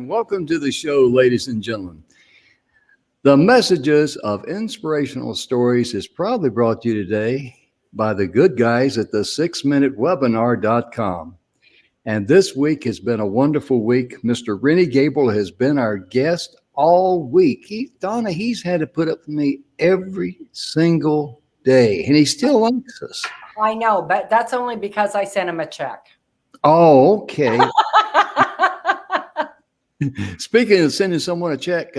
and welcome to the show, ladies and gentlemen. The messages of inspirational stories is proudly brought to you today by the good guys at the 6minutewebinar.com. And this week has been a wonderful week. Mr. Rennie Gable has been our guest all week. Donna, he's had to put up with me every single day, and he still likes us. I know, but that's only because I sent him a check. Oh, okay. Speaking of sending someone a check,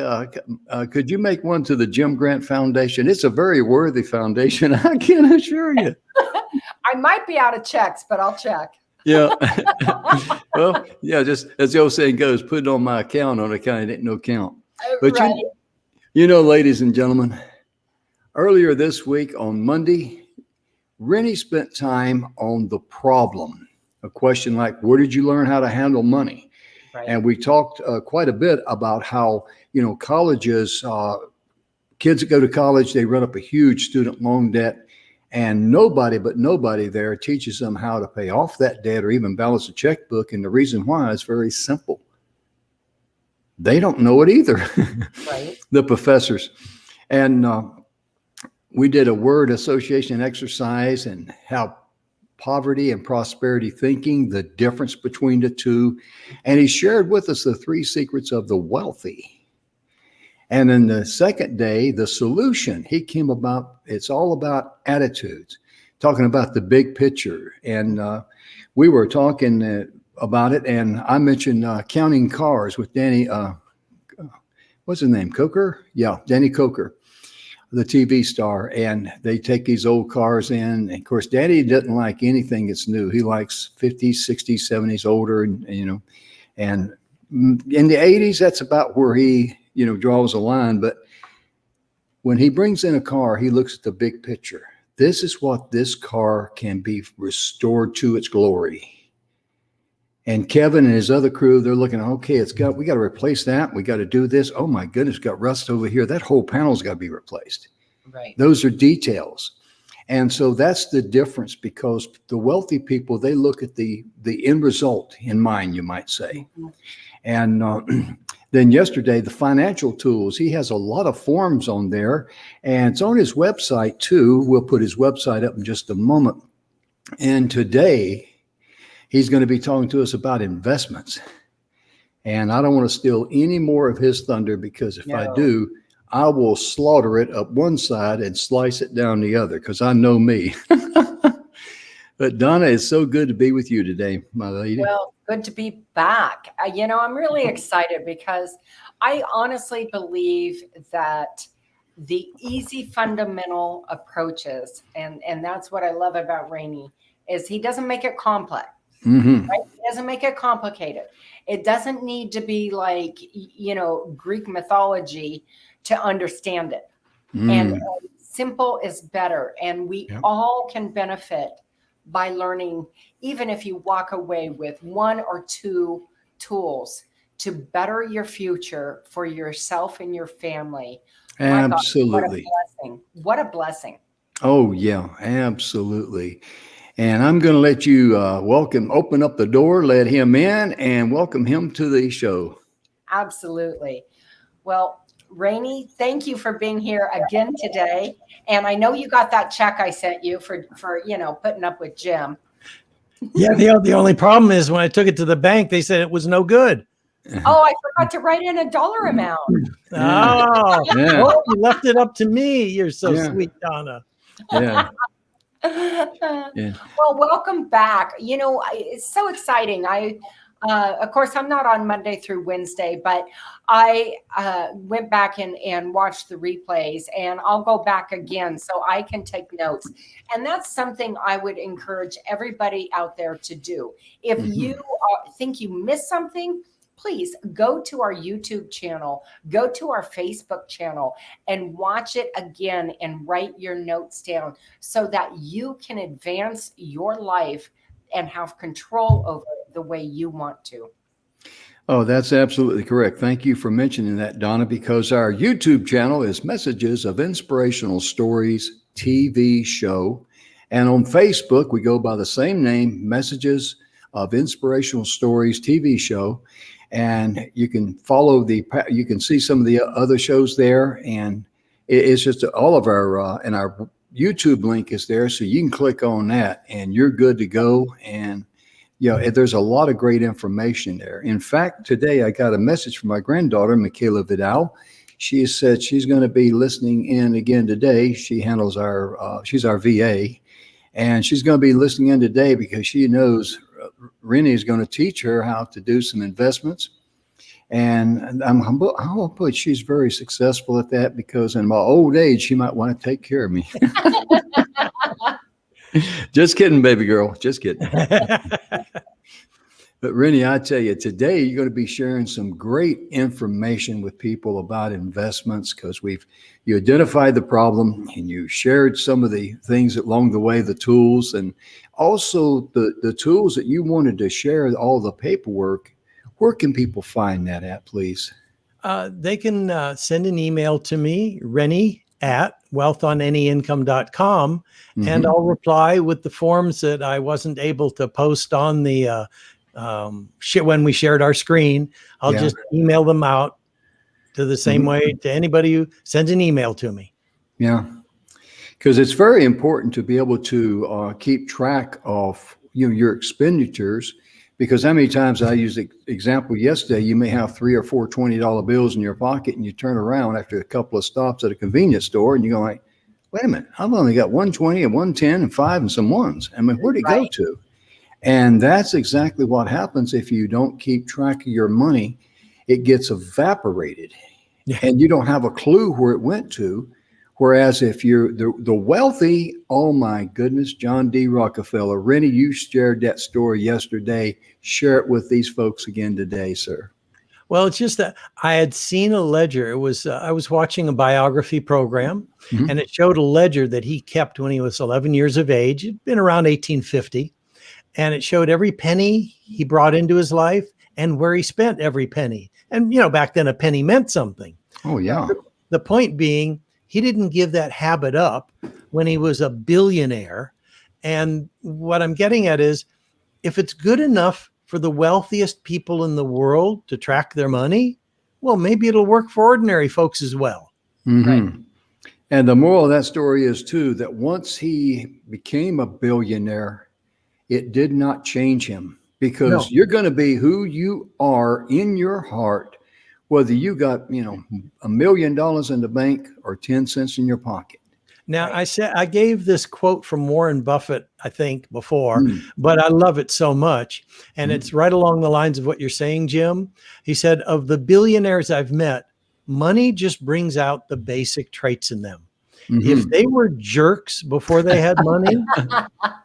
could you make one to the Jim Grant Foundation? It's a very worthy foundation, I can assure you. I might be out of checks, but I'll check. Yeah. Well, yeah, just as the old saying goes, put it on my account on account it ain't no count. But right. you know, ladies and gentlemen, earlier this week on Monday, Rennie spent time on the problem. A question like, where did you learn how to handle money? Right. And we talked quite a bit about how, you know, colleges, kids that go to college, they run up a huge student loan debt, and nobody there teaches them how to pay off that debt or even balance a checkbook. And the reason why is very simple. They don't know it either, right. The professors. And we did a word association exercise and how poverty and prosperity thinking, the difference between the two. And he shared with us the 3 secrets of the wealthy. And then the second day, the solution, he came about, it's all about attitudes, talking about the big picture. And we were talking about it, and I mentioned counting cars with Danny, what's his name, Coker? Yeah, Danny Coker, the TV star, and they take these old cars in. And of course, Daddy doesn't like anything that's new. He likes 50s, 60s, 70s, older, and you know, and in the 80s, that's about where he, you know, draws a line. But when he brings in a car, he looks at the big picture. This is what this car can be restored to its glory. And Kevin and his other crew, they're looking, okay, we got to replace that. We got to do this. Oh my goodness, got rust over here. That whole panel's got to be replaced. Right. Those are details. And so that's the difference, because the wealthy people, they look at the end result in mind, you might say. Mm-hmm. And then yesterday, the financial tools, he has a lot of forms on there, and it's on his website too. We'll put his website up in just a moment. And today, he's going to be talking to us about investments. And I don't want to steal any more of his thunder, because if I do, I will slaughter it up one side and slice it down the other, because I know me. But Donna, it's so good to be with you today, my lady. Well, good to be back. You know, I'm really excited because I honestly believe that the easy fundamental approaches, and that's what I love about Rennie, is he doesn't make it complex. Mm-hmm. Right? It doesn't make it complicated. It doesn't need to be like, you know, Greek mythology to understand it. And simple is better. And we all can benefit by learning, even if you walk away with 1 or 2 tools to better your future for yourself and your family. Absolutely. God, what a blessing. What a blessing. Oh, yeah, absolutely. And I'm going to let you open up the door, let him in, and welcome him to the show. Absolutely. Well, Rennie, thank you for being here again today. And I know you got that check I sent you for you know, putting up with Jim. Yeah, the only problem is when I took it to the bank, they said it was no good. Oh, I forgot to write in a dollar amount. Oh, you left it up to me. You're so sweet, Donna. Yeah. Well, welcome back. You know, it's so exciting. Of course, I'm not on Monday through Wednesday, but I went back and watched the replays, and I'll go back again so I can take notes. And that's something I would encourage everybody out there to do. If you think you missed something, please go to our YouTube channel, go to our Facebook channel, and watch it again and write your notes down so that you can advance your life and have control over it the way you want to. Oh, that's absolutely correct. Thank you for mentioning that, Donna, because our YouTube channel is Messages of Inspirational Stories TV show. And on Facebook, we go by the same name, Messages of Inspirational Stories TV show. And you can follow you can see some of the other shows there. And it's just all of our, and our YouTube link is there. So you can click on that and you're good to go. And there's a lot of great information there. In fact, today I got a message from my granddaughter, Michaela Vidal. She said she's going to be listening in again today. She handles she's our VA, and she's going to be listening in today because she knows Rennie is going to teach her how to do some investments. And I'll put she's very successful at that because in my old age, she might want to take care of me. Just kidding, baby girl. Just kidding. But Rennie, I tell you, today you're going to be sharing some great information with people about investments because you identified the problem and you shared some of the things along the way, the tools, and also the tools that you wanted to share, all the paperwork. Where can people find that at, please? They can send an email to me, Rennie at wealthonanyincome.com, and I'll reply with the forms that I wasn't able to post on the when we shared our screen. I'll just email them out to the same way to anybody who sends an email to me. Yeah. Because it's very important to be able to keep track of your expenditures. Because how many times I used the example yesterday, you may have 3 or 4 $20 bills in your pocket and you turn around after a couple of stops at a convenience store and you go like, wait a minute, I've only got 120 and 110 and 5 and some ones. I mean, where'd it go to? And that's exactly what happens if you don't keep track of your money. It gets evaporated and you don't have a clue where it went to. Whereas if you're the wealthy, oh my goodness, John D. Rockefeller, Rennie, you shared that story yesterday. Share it with these folks again today, sir. Well, it's just that I had seen a ledger. It was I was watching a biography program, and it showed a ledger that he kept when he was 11 years of age. It'd been around 1850, and it showed every penny he brought into his life and where he spent every penny. And back then a penny meant something. Oh yeah. The point being, he didn't give that habit up when he was a billionaire. And what I'm getting at is, if it's good enough for the wealthiest people in the world to track their money, well, maybe it'll work for ordinary folks as well. Right. And the moral of that story is too, that once he became a billionaire, it did not change him, because you're going to be who you are in your heart, whether you got, $1 million in the bank or 10 cents in your pocket. Now, I gave this quote from Warren Buffett, I think, before, but I love it so much. And it's right along the lines of what you're saying, Jim. He said, of the billionaires I've met, money just brings out the basic traits in them. If they were jerks before they had money,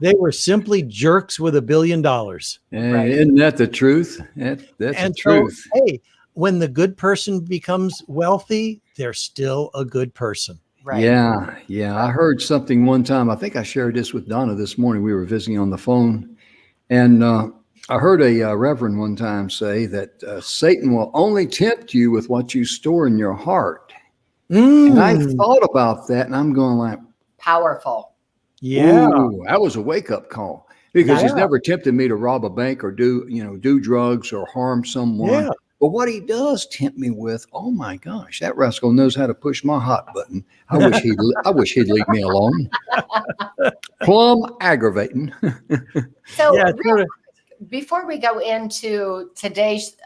they were simply jerks with $1 billion. Isn't that the truth? That's the truth. Hey, when the good person becomes wealthy, they're still a good person. Right. Yeah. I heard something one time. I think I shared this with Donna this morning. We were visiting on the phone, and I heard a reverend one time say that Satan will only tempt you with what you store in your heart. And I thought about that, and I'm going like, powerful. Yeah, ooh, that was a wake-up call, because he's never tempted me to rob a bank or do drugs or harm someone. Yeah. But what he does tempt me with, oh my gosh, that rascal knows how to push my hot button. I wish he'd leave me alone. Plumb aggravating. So before we go into today's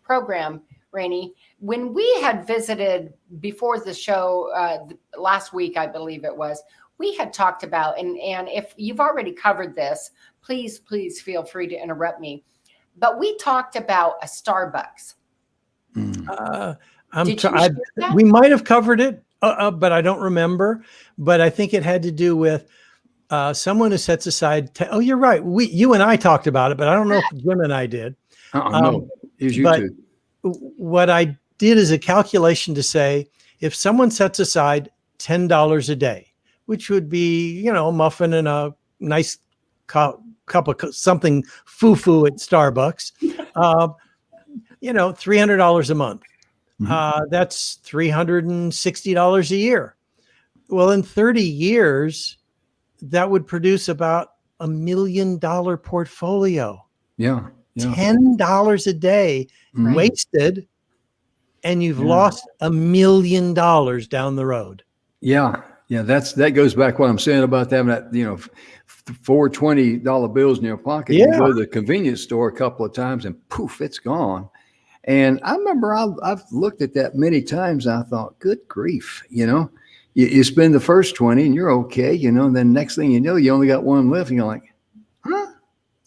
program, Rennie, when we had visited before the show last week, I believe it was, we had talked about, and if you've already covered this, please feel free to interrupt me. But we talked about a Starbucks. We might have covered it, but I don't remember. But I think it had to do with someone who sets aside. Oh, you're right. You and I talked about it, but I don't know if Jim and I did. No, it was you two. What I did is a calculation to say, if someone sets aside $10 a day, which would be, a muffin and a nice cup of something foo-foo at Starbucks, $300 a month. That's $360 a year. Well, in 30 years, that would produce about $1 million portfolio. Yeah. Yeah. $10 a day Mhm. wasted, and you've Yeah. lost $1 million down the road. Yeah. Yeah. That goes back what I'm saying about having that, four $20 bills in your pocket. You Yeah. go to the convenience store a couple of times and poof, it's gone. And I remember I've looked at that many times. I thought, good grief, you spend the first 20 and you're okay, and then next thing you know, you only got one left and you're like, huh?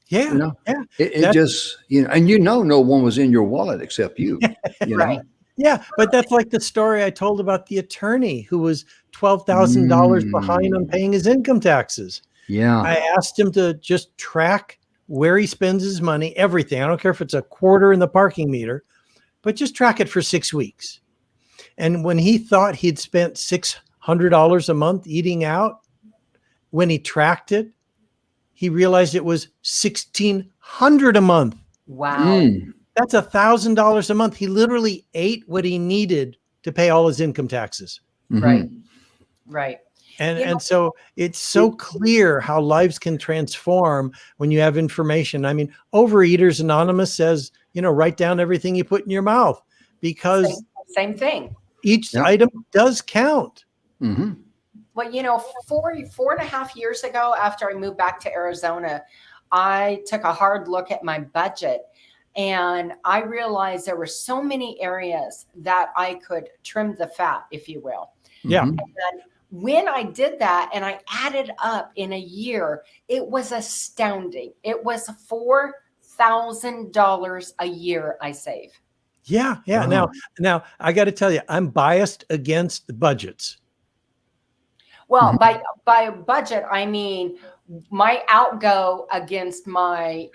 Yeah. Yeah. It That's just, and no one was in your wallet except you know. Right. Yeah, but that's like the story I told about the attorney who was $12,000 behind on Mm, paying his income taxes. yeah. I asked him to just track where he spends his money, everything. I don't care if it's a quarter in the parking meter, but just track it for 6 weeks. And when he thought he'd spent $600 a month eating out, when he tracked it, he realized it was $1,600 a month. Wow. Mm, That's $1,000 a month. He literally ate what he needed to pay all his income taxes. Right. mhm. Right. And You know, and so it's so clear how lives can transform when you have information. I mean, Overeaters Anonymous says, write down everything you put in your mouth, because same thing. each Yep. item does count. Mhm. Well, 4.5 years ago, after I moved back to Arizona, I took a hard look at my budget, and I realized there were so many areas that I could trim the fat, if you will. Yeah. Mhm. And when I did that and I added up in a year, it was astounding. It was $4,000 a year I save. Yeah. Yeah. Wow. Now I got to tell you, I'm biased against the budgets. Well, Mhm. by budget, I mean my outgo against my,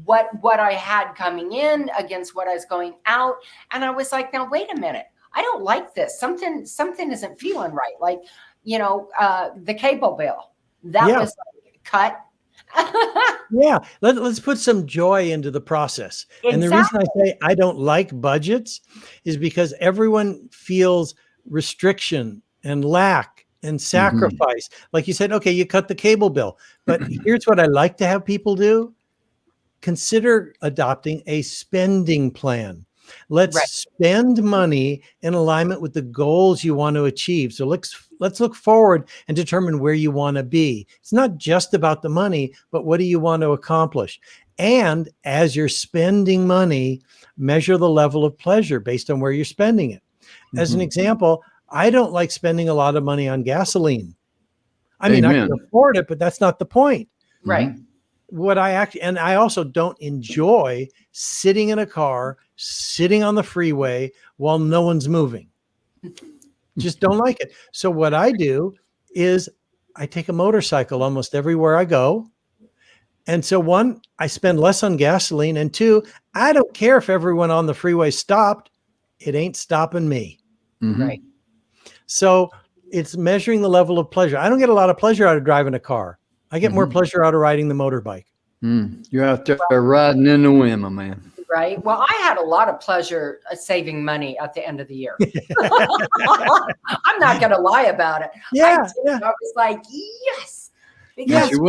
what I had coming in against what I was going out. And I was like, now wait a minute. I don't like this. Something isn't feeling right. Like, the cable bill. That Yeah. was like, cut. Yeah. Let's put some joy into the process. And the reason Exactly. I say I don't like budgets is because everyone feels restriction and lack and sacrifice. Like you said, okay, you cut the cable bill. But here's what I like to have people do: consider adopting a spending plan. Let's Right. spend money in alignment with the goals you want to achieve. So let's look forward and determine where you want to be. It's not just about the money, but what do you want to accomplish? And as you're spending money, measure the level of pleasure based on where you're spending it. As an Mhm. example, I don't like spending a lot of money on gasoline. I mean, I can Amen. afford it, but that's not the point. Right. Mhm. And I also don't enjoy sitting in a car, sitting on the freeway while no one's moving. Just don't like it. So what I do is I take a motorcycle almost everywhere I go. And so one, I spend less on gasoline. And two, I don't care if everyone on the freeway stopped. It ain't stopping me. Mhm. Right. So it's measuring the level of pleasure. I don't get a lot of pleasure out of driving a car. I get more Mhm. pleasure out of riding the motorbike. You're out there riding in the wind, my man. Right. Well, I had a lot of pleasure saving money at the end of the year. I'm not going to lie about it. Yeah, I was like, yes. And Because she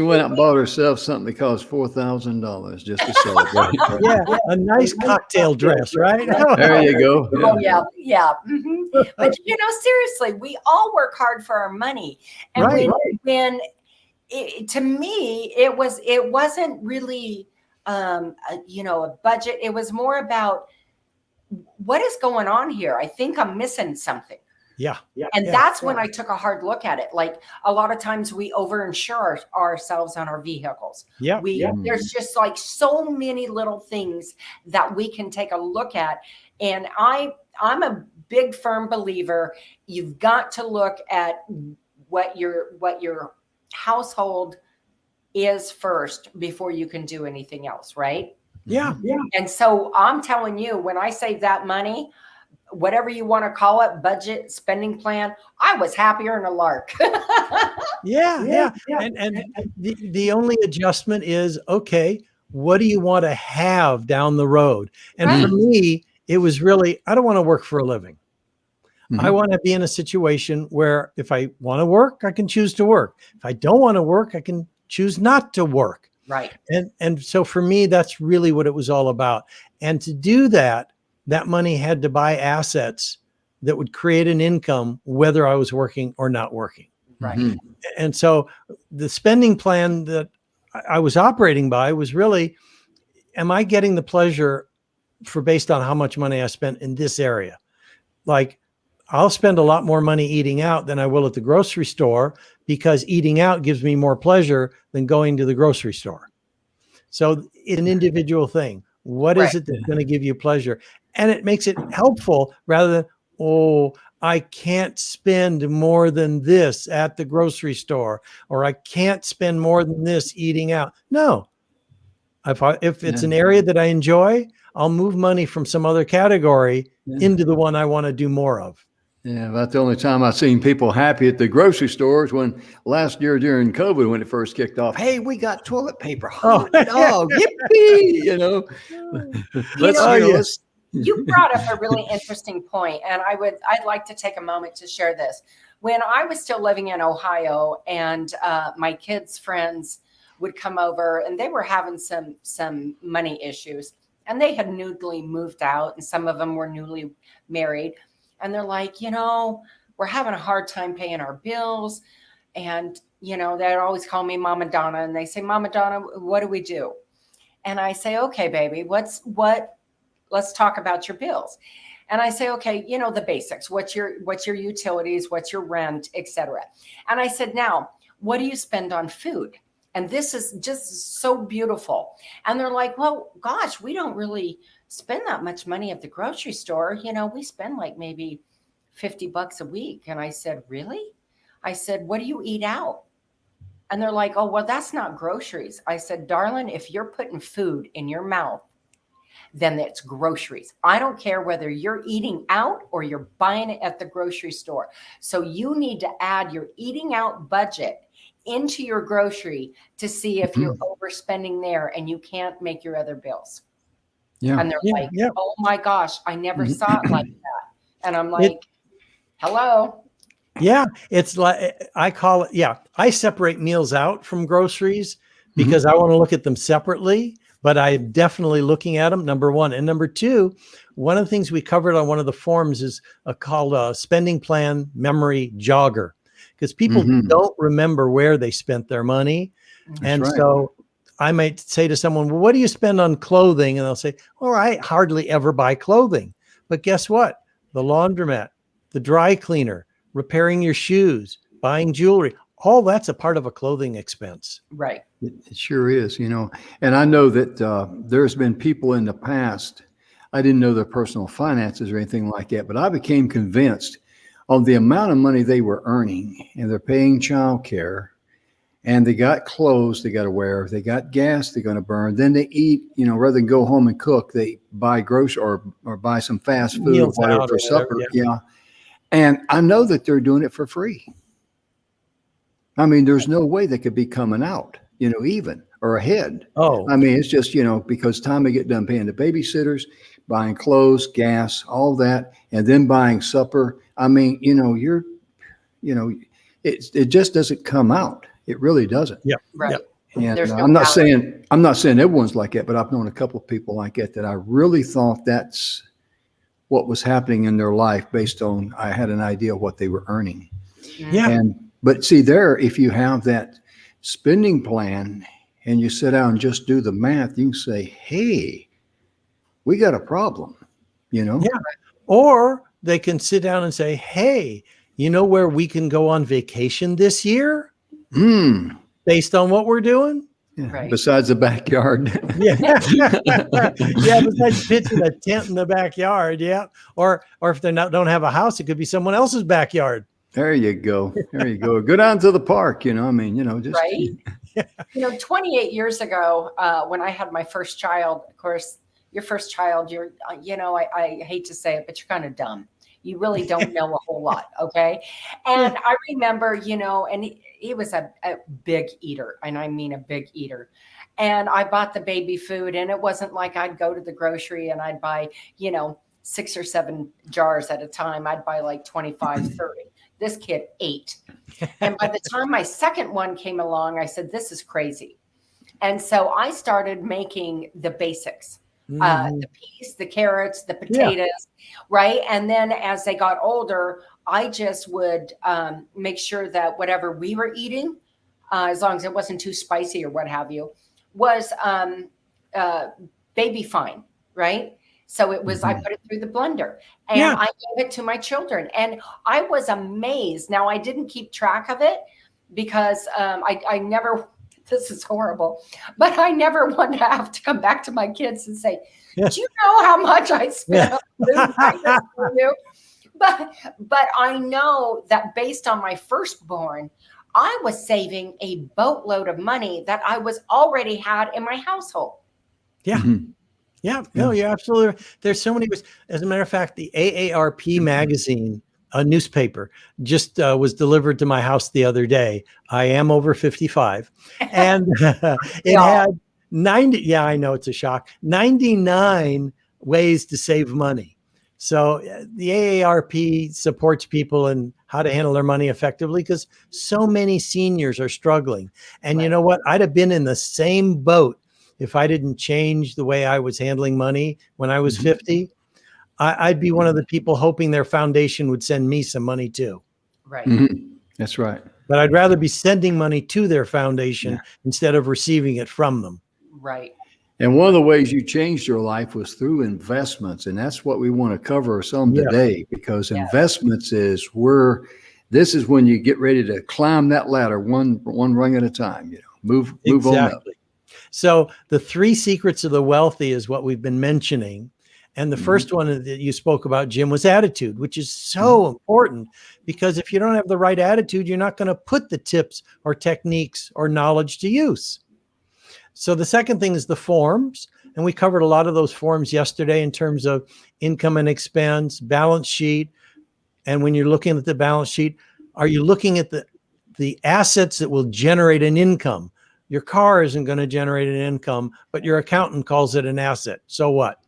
went out and bought herself something that cost $4,000 just to celebrate. Yeah, a nice cocktail dress, right? There you go. Oh yeah. But seriously, we all work hard for our money, and Right. when to me, it wasn't really a budget. It was more about what is going on here. I think I'm missing something. Yeah. And that's when I took a hard look at it. Like a lot of times we overinsure ourselves on our vehicles. Yeah. There's just like so many little things that we can take a look at. And I'm a big firm believer. You've got to look at what your household is first before you can do anything else. Right. Yeah. And so I'm telling you, when I save that money, whatever you want to call it, budget, spending plan, I was happier than a lark. Yeah. And the only adjustment is, okay, what do you want to have down the road? And for me, it was really, I don't want to work for a living. I want to be in a situation where if I want to work, I can choose to work. If I don't want to work, I can choose not to work. Right. And so for me, that's really what it was all about. And to do that, that money had to buy assets that would create an income, whether I was working or not working. Right. Mhm. And so the spending plan that I was operating by was really, am I getting the pleasure for based on how much money I spent in this area? Like, I'll spend a lot more money eating out than I will at the grocery store because eating out gives me more pleasure than going to the grocery store. So it's an individual thing. What Right. is it that's going to give you pleasure? And it makes it helpful rather than, oh, I can't spend more than this at the grocery store, or I can't spend more than this eating out. No, if it's Yeah. an area that I enjoy, I'll move money from some other category Yeah. into the one I want to do more of. Yeah, about the only time I've seen people happy at the grocery stores when last year during COVID, when it first kicked off. Hey, we got toilet paper, Oh, hot dog, yippee! You know, You know, oh yeah. let's. you brought up a really interesting point, and I'd like to take a moment to share this. When I was still living in Ohio, and my kids' friends would come over, and they were having some money issues, and they had newly moved out, and some of them were newly married, and they're like, we're having a hard time paying our bills, and they'd always call me Mama Donna, and they say, Mama Donna, what do we do? And I say, okay, baby, let's talk about your bills. And I say, okay, the basics. What's your utilities? What's your rent, etc. And I said, now, what do you spend on food? And this is just so beautiful. And they're like, well, gosh, we don't really spend that much money at the grocery store. We spend like maybe $50 a week. And I said, really? I said, what do you eat out? And they're like, oh, well, that's not groceries. I said, darling, if you're putting food in your mouth, then it's groceries. I don't care whether you're eating out or you're buying it at the grocery store. So you need to add your eating out budget into your grocery to see if you're overspending there and you can't make your other bills. Yeah. And they're like, Yeah. oh my gosh, I never saw it like that. And I'm It- like, hello. Yeah, it's like I call it. Yeah, I separate meals out from groceries because I want to look at them separately. But I'm definitely looking at them. Number one, and number two, one of the things we covered on one of the forums is called a spending plan memory jogger, because people don't remember where they spent their money, and right. so I might say to someone, "Well, what do you spend on clothing?" And they'll say, "Well, I hardly ever buy clothing." But guess what? The laundromat, the dry cleaner, repairing your shoes, buying jewelry, all that's a part of a clothing expense. Right. It sure is, and I know that there's been people in the past, I didn't know their personal finances or anything like that, but I became convinced of the amount of money they were earning, and they're paying child care, and they got clothes they got to wear, they got gas they're going to burn, then they eat, rather than go home and cook, they buy grocery or buy some fast food Meals or whatever out for or whatever, supper. yeah. Yeah. And I know that they're doing it for free. I mean, there's no way they could be coming out, even or ahead. Oh, I mean, it's just, because time they get done paying the babysitters, buying clothes, gas, all that, and then buying supper. I mean, it just doesn't come out. It really doesn't. yeah, Right. yeah. And There's no I'm not balance. saying everyone's like that, but I've known a couple of people like that I really thought that's what was happening in their life based on I had an idea of what they were earning. Yeah. But see there, if you have that spending plan and you sit down and just do the math, you can say, hey, we got a problem, Yeah. Or they can sit down and say, hey, you know where we can go on vacation this year Hmm. based on what we're doing? Yeah. Right. Besides the backyard. Yeah. Yeah. Besides pitching a tent in the backyard. Yeah. Or if they don't have a house, it could be someone else's backyard. There you go. There you go. Go down to the park, I mean, just. Right. 28 years ago, when I had my first child, of course, your first child, you're, I hate to say it, but you're kind of dumb. You really don't know a whole lot. Okay. And I remember, and he was a big eater, and I mean a big eater. And I bought the baby food, and it wasn't like I'd go to the grocery and I'd buy, 6 or 7 jars at a time. I'd buy like 25, 30. This kid ate. And by the time my second one came along, I said, this is crazy. And so I started making the basics, Mhm. the peas, the carrots, the Yeah. potatoes, right? And then as they got older, I just would make sure that whatever we were eating, as long as it wasn't too spicy or what have you, was uh, baby fine, right? So it was, I Mhm. put it through the blender and Yeah. I gave it to my children. And I was amazed. Now, I didn't keep track of it because I never, this is horrible, but I never want to have to come back to my kids and say, Yeah. do you know how much I spent Yeah. on food like this for you? But I know that based on my firstborn, I was saving a boatload of money that I was already had in my household. Yeah. Mhm. Yeah, no, Yeah. you're absolutely right. There's so many ways. As a matter of fact, the AARP magazine, a newspaper, just was delivered to my house the other day. I am over 55, and it Yeah, had 90. Yeah, I know it's a shock. 99 ways to save money. So the AARP supports people in how to handle their money effectively because so many seniors are struggling. And you right, know what? I'd have been in the same boat if I didn't change the way I was handling money when I was Mhm. 50. I'd be one of the people hoping their foundation would send me some money too. right, Mhm. That's right. But I'd rather be sending money to their Yeah. foundation instead of receiving it from them. right, And one of the ways you changed your life was through investments. And that's what we want to cover some Yes, today, because yes, investments is where this is when you get ready to climb that ladder one rung at a time, move on up. exactly. So the three secrets of the wealthy is what we've been mentioning. And the Mhm. first one that you spoke about, Jim, was attitude, which is Mhm. so important because if you don't have the right attitude, you're not going to put the tips or techniques or knowledge to use. So the second thing is the forms. And we covered a lot of those forms yesterday in terms of income and expense, balance sheet. And when you're looking at the balance sheet, are you looking at the assets that will generate an income? Your car isn't going to generate an income, but your accountant calls it an asset. So what?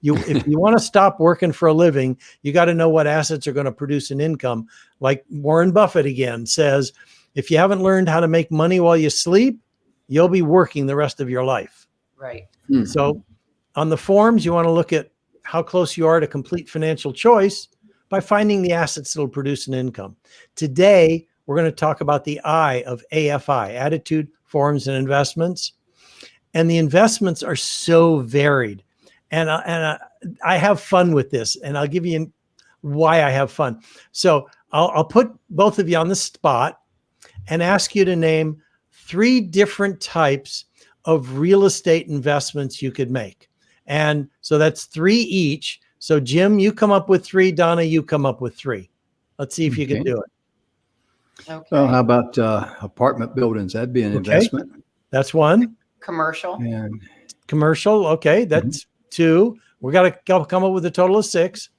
If you want to stop working for a living, you got to know what assets are going to produce an income. Like Warren Buffett again says, if you haven't learned how to make money while you sleep, you'll be working the rest of your life. right, Mhm. So on the forms, you want to look at how close you are to complete financial choice by finding the assets that will produce an income. Today, we're going to talk about the I of AFI, attitude, forms, and investments. And the investments are so varied. And I have fun with this, and I'll give you why I have fun. So I'll put both of you on the spot and ask you to name three different types of real estate investments you could make. And so that's three each. So Jim, you come up with three. Donna, you come up with three. Let's see if you can Okay. do it. Well, okay. how about apartment buildings? That'd be an Okay. investment. That's one. Commercial. And Commercial. Okay. Mhm. That's two. We got to come up with a total of six.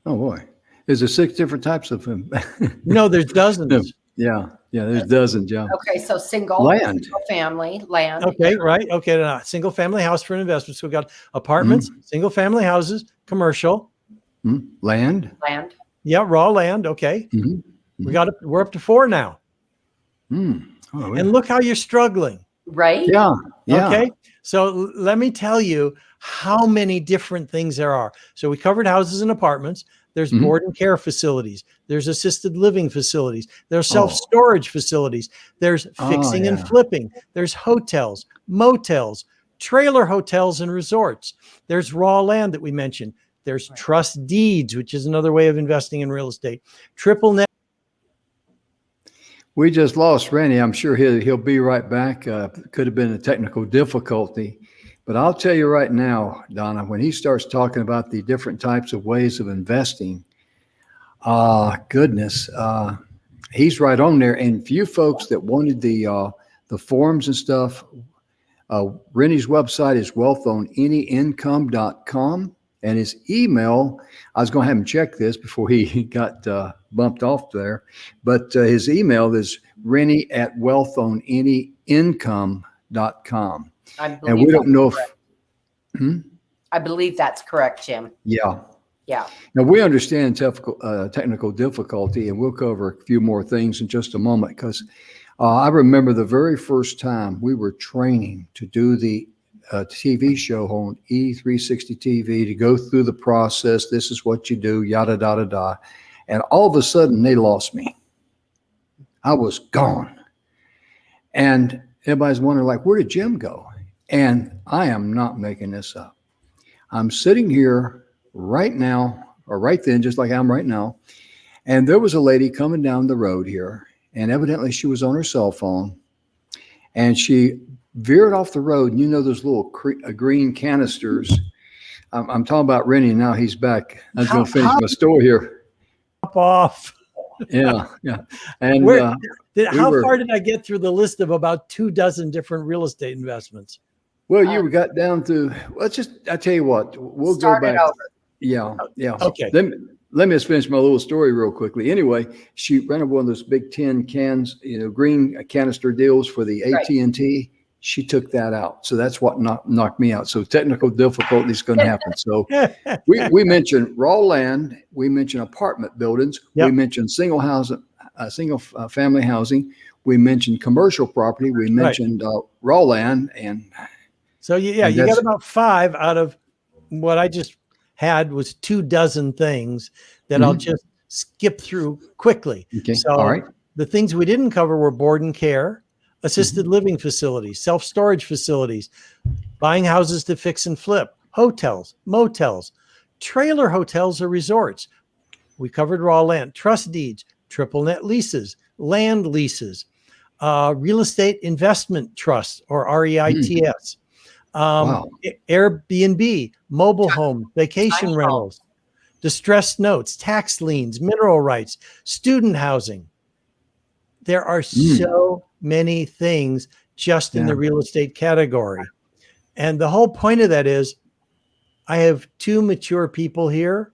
Oh boy, is there six different types of them? No, there's No. dozens. Yeah, yeah. There's Yes. dozens, yeah. Okay, so Land. single family, land, yeah, Okay. Right. Okay. Single family house for an investment. So we got apartments, Mhm. single family houses, commercial. Mhm. Land. land, Yeah. Raw land. Okay. Mhm. Mhm. We're up to four now. Oh, And yeah. look how you're struggling. right? Yeah, yeah. Okay. So let me tell you how many different things there are. So we covered houses and apartments. There's Mhm. board and care facilities. There's assisted living facilities. There's Oh, self-storage facilities. There's oh, fixing and yeah. flipping. There's hotels, motels, trailer hotels and resorts. There's raw land that we mentioned. There's Right. trust deeds, which is another way of investing in real estate. Triple net. We just lost Rennie. I'm sure he'll be right back. Could have been a technical difficulty, but I'll tell you right now, Donna, when he starts talking about the different types of ways of investing, goodness, he's right on there. And for you folks that wanted the forms and stuff, Rennie's website is wealthonanyincome.com. And his email, I was going to have him check this before he got bumped off there, but his email is Rennie at wealthonanyincome.com. I And believe we that's don't know if, correct. hmm? I believe that's correct, Jim. Yeah. Yeah. Now we understand technical difficulty, and we'll cover a few more things in just a moment because I remember the very first time we were training to do the TV show on E360 TV, to go through the process. This is what you do, yada, da, da, da. And all of a sudden, they lost me. I was gone. And everybody's wondering, like, where did Jim go? And I am not making this up. I'm sitting here right now, or right then, just like I'm right now. And there was a lady coming down the road here, and evidently she was on her cell phone, and she veered off the road. And you know those little green canisters. I'm talking about Rennie. Now he's back. I was going to finish my story here. Up off. Yeah. And how far did I get through the list of about 24 different real estate investments? Well, you got down to, I tell you what, we'll go back. Over. Yeah. Okay. Let me just finish my little story real quickly. Anyway, she rented one of those big tin cans, green canister deals for the AT&T. She took that out. So that's what knocked me out. So technical difficulties going to happen. So we mentioned raw land. We mentioned apartment buildings. Yep. We mentioned single family housing. We mentioned commercial property. We mentioned raw land. And so, you got about 5 out of what I just had was 24 things that I'll just skip through quickly. Okay. So all right. The things we didn't cover were board and care, assisted living facilities, self-storage facilities, buying houses to fix and flip, hotels, motels, trailer hotels or resorts. We covered raw land, trust deeds, triple net leases, land leases, real estate investment trusts or REITs. Airbnb, mobile home, vacation rentals, distressed notes, tax liens, mineral rights, student housing. There are so many things just in the real estate category. And the whole point of that is I have 2 mature people here,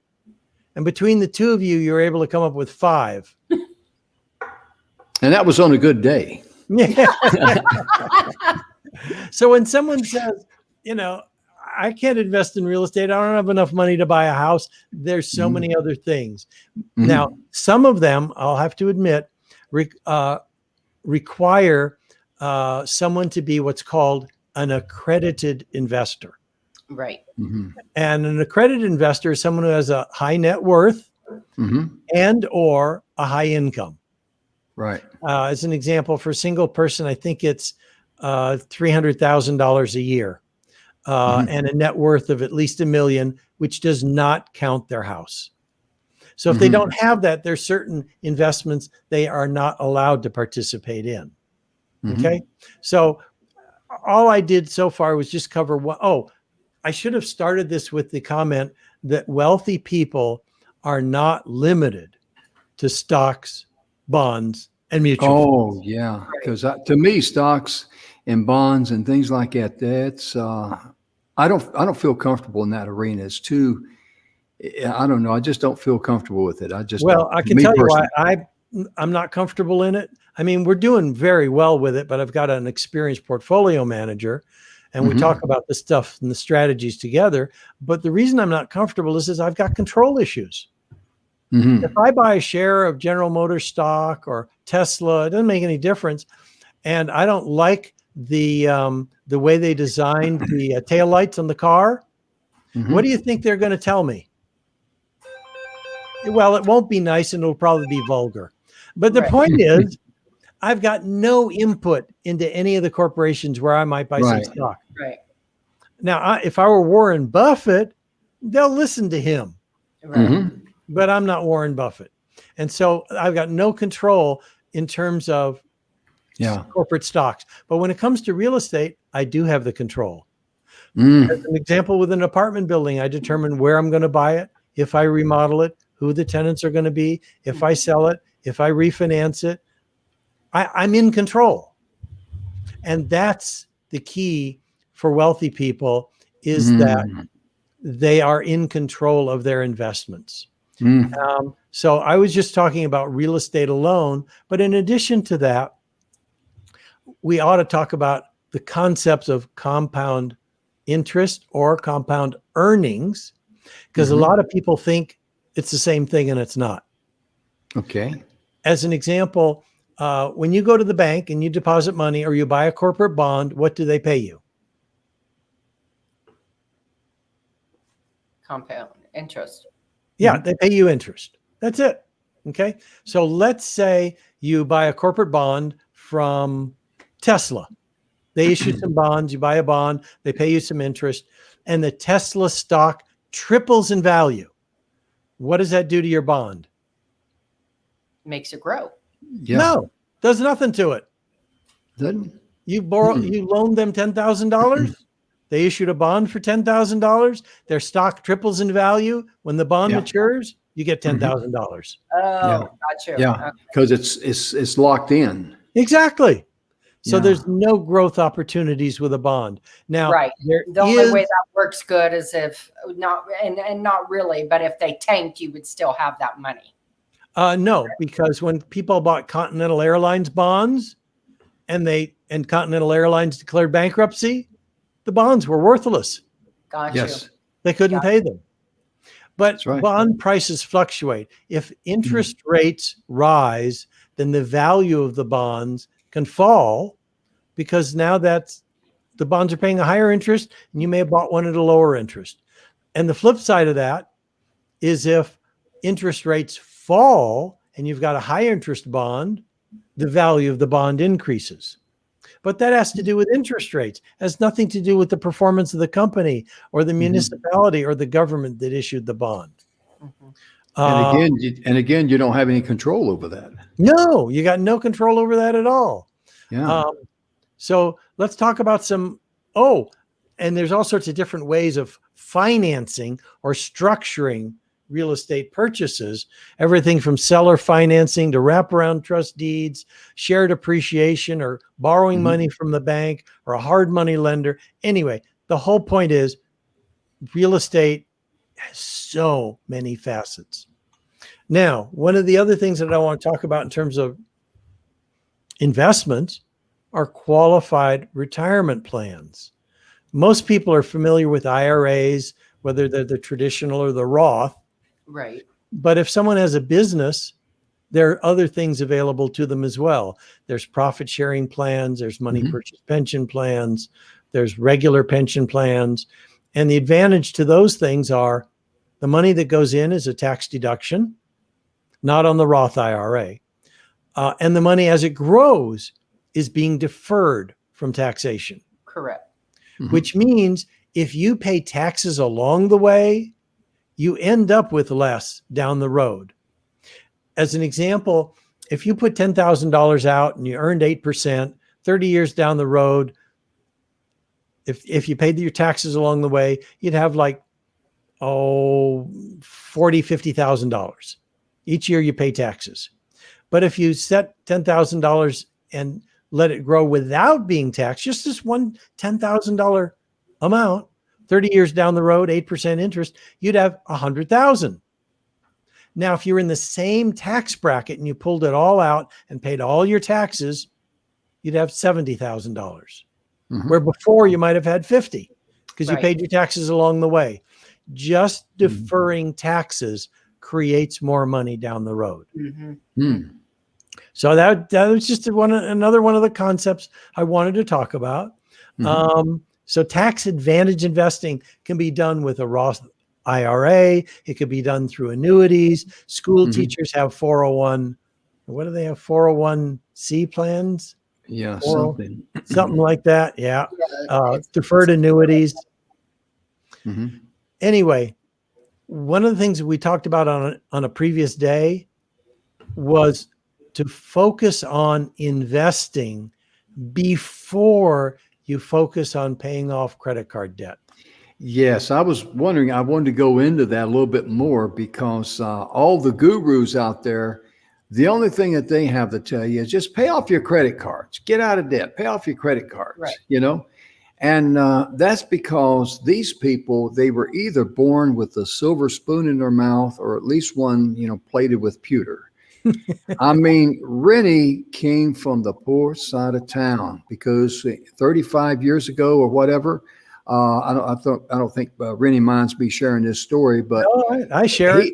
and between the 2 of you, you're able to come up with 5. And that was on a good day. Yeah. So when someone says, I can't invest in real estate, I don't have enough money to buy a house, there's so many other things. Now, some of them, I'll have to admit, require someone to be what's called an accredited investor. Right. And an accredited investor is someone who has a high net worth and or a high income. Right. As an example, for a single person, I think it's $300,000 a year and a net worth of at least $1 million, which does not count their house. So if they don't have that, there's certain investments they are not allowed to participate in. Okay. So all I did so far was just cover what, I should have started this with the comment that wealthy people are not limited to stocks, bonds, and mutual funds. Yeah. Because to me, stocks and bonds and things like that, that's, I don't feel comfortable in that arena. It's too, I don't know. I just don't feel comfortable with it. I can tell you why I'm not comfortable in it. I mean, we're doing very well with it, but I've got an experienced portfolio manager and we talk about the stuff and the strategies together. But the reason I'm not comfortable is I've got control issues. If I buy a share of General Motors stock or Tesla, it doesn't make any difference. And I don't like the way they designed the taillights on the car. What do you think they're going to tell me? Well, it won't be nice and it'll probably be vulgar. But the point is, I've got no input into any of the corporations where I might buy some stock. Right. Now, if I were Warren Buffett, they'll listen to him. Right. But I'm not Warren Buffett. And so I've got no control in terms of corporate stocks. But when it comes to real estate, I do have the control. As an example, with an apartment building, I determine where I'm going to buy it, if I remodel it, who the tenants are going to be, if I sell it, if I refinance it. I'm in control. And that's the key for wealthy people, is that they are in control of their investments. So I was just talking about real estate alone, but in addition to that, we ought to talk about the concepts of compound interest or compound earnings, because a lot of people think it's the same thing and it's not. Okay. As an example, when you go to the bank and you deposit money or you buy a corporate bond, what do they pay you? Compound interest. Yeah, they pay you interest. That's it. Okay. So let's say you buy a corporate bond from Tesla. They issue some bonds, you buy a bond, they pay you some interest, and the Tesla stock triples in value. What does that do to your bond? Makes it grow. Yeah. No, does nothing to it. Doesn't. You loaned them $10,000. They issued a bond for $10,000. Their stock triples in value. When the bond matures, you get $10,000. Oh, got you. Yeah, because it's locked in. Exactly. So there's no growth opportunities with a bond. Now, the only way that works good is if not, and not really, but if they tanked, you would still have that money. No, because when people bought Continental Airlines bonds and Continental Airlines declared bankruptcy, the bonds were worthless. Got you. They couldn't pay them. But right. Bond prices fluctuate. If interest rates rise, then the value of the bonds can fall because now the bonds are paying a higher interest and you may have bought one at a lower interest. And the flip side of that is if interest rates fall and you've got a high interest bond, the value of the bond increases. But that has to do with interest rates. It has nothing to do with the performance of the company or the municipality or the government that issued the bond. And again, you don't have any control over that. No, you got no control over that at all. Yeah. So let's talk about and there's all sorts of different ways of financing or structuring real estate purchases, everything from seller financing to wraparound trust deeds, shared appreciation, or borrowing money from the bank or a hard money lender. Anyway, the whole point is real estate has so many facets. Now, one of the other things that I want to talk about in terms of investments are qualified retirement plans. Most people are familiar with IRAs, whether they're the traditional or the Roth. Right. But if someone has a business, there are other things available to them as well. There's profit sharing plans, there's money purchase pension plans, there's regular pension plans. And the advantage to those things are the money that goes in is a tax deduction, not on the Roth IRA. And the money as it grows is being deferred from taxation. Correct. Which means if you pay taxes along the way, you end up with less down the road. As an example, if you put $10,000 out and you earned 8%, 30 years down the road, if you paid your taxes along the way, you'd have like, $40,000, $50,000. Each year you pay taxes. But if you set $10,000 and let it grow without being taxed, just this one $10,000 amount, 30 years down the road, 8% interest, you'd have $100,000. Now, if you're in the same tax bracket and you pulled it all out and paid all your taxes, you'd have $70,000. Where before you might have had 50 because you paid your taxes along the way. Just deferring taxes creates more money down the road. So that was just another one of the concepts I wanted to talk about. So tax advantage investing can be done with a Roth IRA. It could be done through annuities. School teachers have 401. What do they have? 401c plans? Yeah, something like that. Yeah. Deferred annuities. Anyway, one of the things that we talked about on a previous day was to focus on investing before you focus on paying off credit card debt. Yes, I was wondering, I wanted to go into that a little bit more because all the gurus out there, the only thing that they have to tell you is just pay off your credit cards, get out of debt, pay off your credit cards, And that's because these people, they were either born with a silver spoon in their mouth or at least one, plated with pewter. I mean, Rennie came from the poor side of town because 35 years ago or whatever, I don't think Rennie minds me sharing this story, but I share it.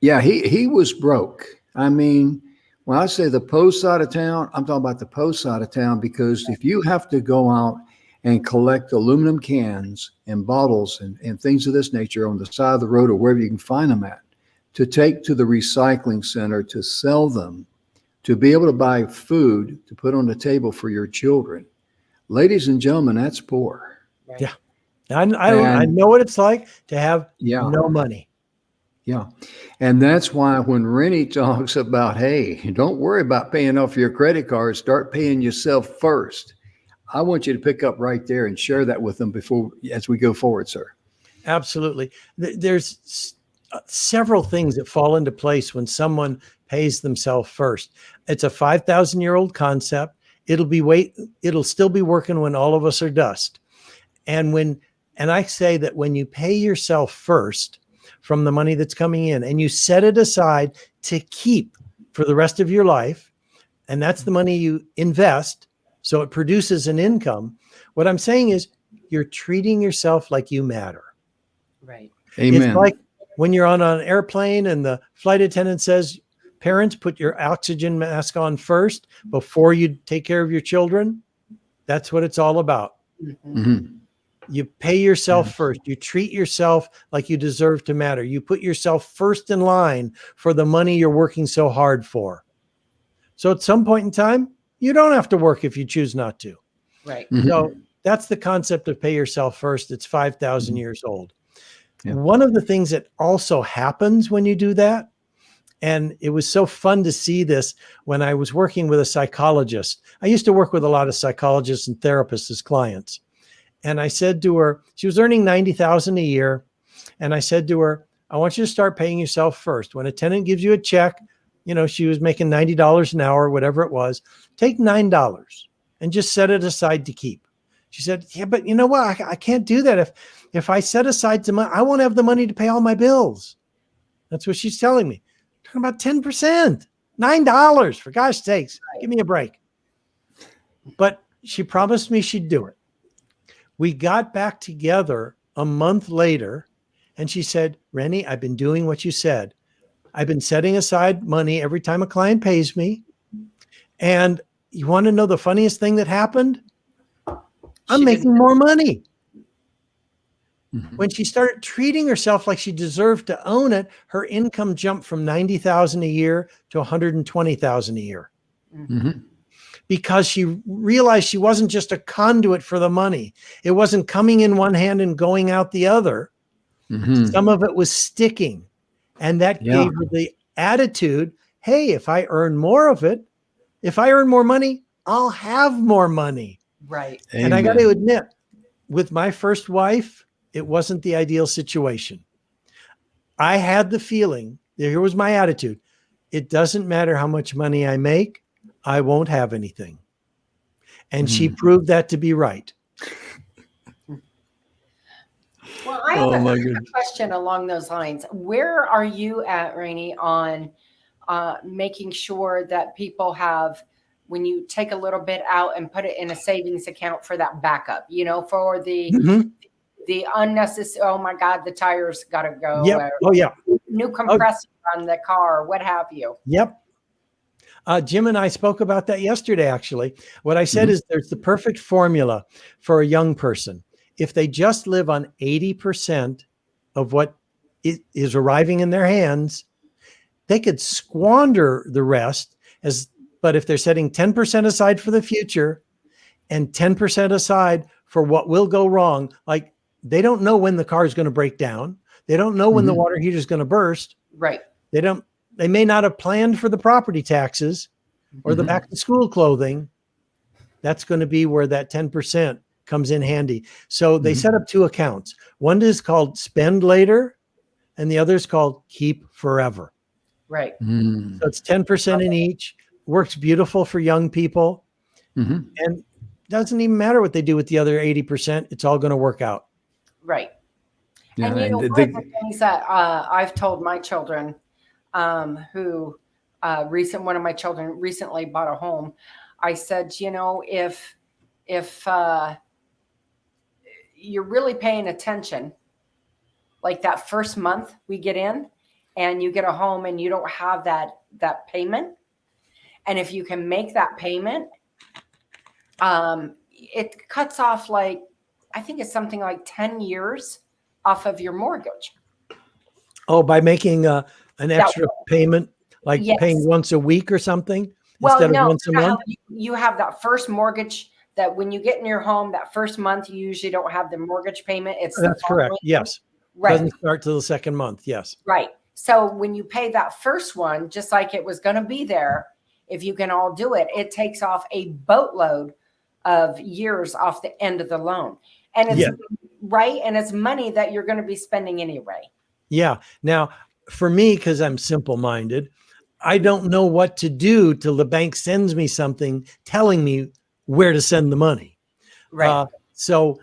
Yeah, he was broke. I mean, When I say the post side of town, I'm talking about the post side of town, because if you have to go out and collect aluminum cans and bottles and things of this nature on the side of the road or wherever you can find them at, to take to the recycling center to sell them, to be able to buy food to put on the table for your children. Ladies and gentlemen, that's poor. Right. Yeah. I And know what it's like to have yeah, no money. yeah. And that's why when Rennie talks about, hey, don't worry about paying off your credit card, start paying yourself first. I want you to pick up right there and share that with them before, as we go forward, sir. Absolutely. There's several things that fall into place when someone pays themselves first. It's a 5,000-year-old concept. It'll still be working when all of us are dust. And I say that when you pay yourself first from the money that's coming in and you set it aside to keep for the rest of your life, and that's the money you invest, so it produces an income. What I'm saying is you're treating yourself like you matter. Right. It's Amen. like when you're on an airplane and the flight attendant says, parents, put your oxygen mask on first before you take care of your children. That's what it's all about. Mm-hmm. Mhm. You pay yourself first. You treat yourself like you deserve to matter. You put yourself first in line for the money you're working so hard for. So at some point in time, you don't have to work if you choose not to. Right. Mhm. So that's the concept of pay yourself first. It's 5,000 Mhm. years old. Yeah. One of the things that also happens when you do that, and it was so fun to see this when I was working with a psychologist. I used to work with a lot of psychologists and therapists as clients. And I said to her, she was earning 90,000 a year. And I said to her, I want you to start paying yourself first. When a tenant gives you a check, she was making $90 an hour, whatever it was, take $9 and just set it aside to keep. She said, yeah, but you know what? I can't do that. If I set aside some money, I won't have the money to pay all my bills. That's what she's telling me. Talking about 10%, $9, for gosh sakes, give me a break. But she promised me she'd do it. We got back together a month later, and she said, Rennie, I've been doing what you said. I've been setting aside money every time a client pays me. And you want to know the funniest thing that happened? I'm She making didn't. more money. Mhm. When she started treating herself like she deserved to own it, her income jumped from 90,000 a year to 120,000 a year. Mhm. Because she realized she wasn't just a conduit for the money. It wasn't coming in one hand and going out the other. Mhm. Some of it was sticking. And that Yeah. gave her the attitude, hey, if I earn more of it, if I earn more money, I'll have more money. Right. And I got to Amen. admit, with my first wife, it wasn't the ideal situation. I had the feeling, here was my attitude. It doesn't matter how much money I make, I won't have anything. And she Mhm. proved that to be right. Well, I have Oh my a goodness. question along those lines. Where are you at, Rainey, on making sure that people have, when you take a little bit out and put it in a savings account for that backup, for Mhm. the unnecessary, oh my God, the tires got to go, Yep. or Oh, yeah. new Oh, compressor on the car, what have you. yep. Jim and I spoke about that yesterday, actually. What I said Mhm. is there's the perfect formula for a young person. If they just live on 80% of what is arriving in their hands, they could squander the rest but if they're setting 10% aside for the future and 10% aside for what will go wrong, like they don't know when the car is going to break down. They don't know when the Mhm. water heater is going to burst. Right. They may not have planned for the property taxes or the Mhm. back to school clothing. That's going to be where that 10% comes in handy. So they Mhm. set up two accounts. One is called spend later and the other is called keep forever. Right. Mhm. So it's 10% in each. Works beautiful for young people. Mhm. And doesn't even matter what they do with the other 80%. It's all going to work out. Right. Yeah, And and one of the things that I've told my children, who one of my children recently bought a home, I said, if you're really paying attention, like that first month we get in, and you get a home and you don't have that payment, And if you can make that payment, it cuts off like, I think it's something like 10 years off of your mortgage. Oh, by making an extra payment, like paying Yes. once a week or something Well, instead of no, once a month? you have that first mortgage that when you get in your home, that first month, you usually don't have the mortgage payment. It's That's correct. following. Yes. Right. Doesn't start till the second month. Yes. Right. So when you pay that first one, just like it was going to be there, if you can all do it, it takes off a boatload of years off the end of the loan. And it's right. And it's money that you're going to be spending anyway. Yeah. Now, for me, because I'm simple-minded, I don't know what to do till the bank sends me something telling me where to send the money. Right. So